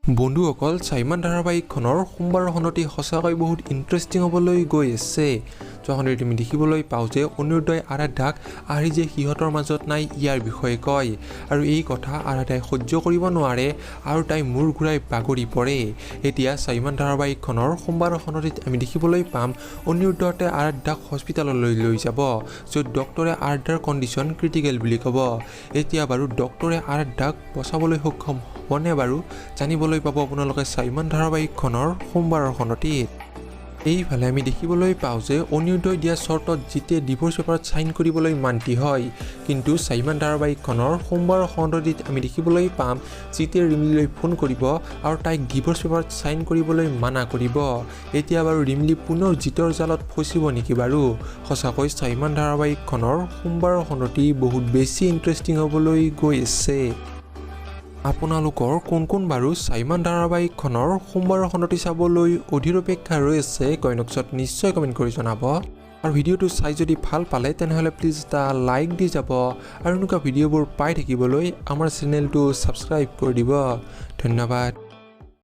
বন্ধুসকল স্বাভিমান ধাৰাবাহিকখনৰ সোমবাৰৰ খনতে সঁচাকৈ বহুত ইণ্টাৰেষ্টিং হ'বলৈ গৈ আছে। যখনই তুমি দেখিবলৈ পাওঁ যে অনিৰুদ্ধই আৰাধ্যাক আহি যে সিহঁতৰ মাজত নাই ইয়াৰ বিষয়ে কয় আৰু এই কথা আৰাধ্যাই সহ্য কৰিব নোৱাৰে আৰু তাই মূৰ ঘূৰাই বাগৰি পৰে। এতিয়া স্বাভিমান ধাৰাবাহিকখনৰ সোমবাৰৰ খনতে আমি দেখিবলৈ পাম অনিৰুদ্ধতে আৰাধ্যাক হস্পিটেললৈ লৈ যাব, য'ত ডক্টৰে আৰাধ্যাৰ কণ্ডিশ্যন ক্ৰিটিকেল বুলি ক'ব। এতিয়া বাৰু ডক্টৰে আৰাধ্যাক বচাবলৈ সক্ষম হ'বনে বাৰু জানিবলৈ পাব আপোনালোকে স্বাভিমান ধাৰাবাহিকখনৰ সোমবাৰৰ খনতে। এইফালে আমি দেখিবলৈ পাওঁ যে অনিৰুদ্ধই দিয়া চৰ্তত জিতে ডিভোৰ্চ পেপাৰত চাইন কৰিবলৈ মান্তি হয়, কিন্তু স্বাভিমান ধাৰাবাহিকখনৰ সোমবাৰৰ খণ্ডত আমি দেখিবলৈ পাম জিতে ৰিমলিলৈ ফোন কৰিব আৰু তাইক ডিভোৰ্চ পেপাৰত চাইন কৰিবলৈ মানা কৰিব। এতিয়া বাৰু ৰিমলি পুনৰ জিতৰ জালত ফচিব নেকি বাৰু? সঁচাকৈ স্বাভিমান ধাৰাবাহিকখনৰ সোমবাৰৰ খণ্ডতেই বহুত বেছি ইণ্টাৰেষ্টিং হ'বলৈ গৈ আছে। আপোনালোকৰ কোন বাৰু স্বাভিমান ধাৰাবাহিকখনৰ সোমবাৰৰ খনতে চাবলৈ অধীৰ অপেক্ষা ৰৈ আছে কমেণ্টত নিশ্চয় কমেণ্ট কৰি জনাব। আৰু ভিডিঅ'টো চাই যদি ভাল পালে তেনেহ'লে প্লিজ এটা লাইক দি যাব আৰু এনেকুৱা ভিডিঅ'বোৰ পাই থাকিবলৈ আমাৰ চেনেলটো ছাবস্ক্ৰাইব কৰি দিব। ধন্যবাদ।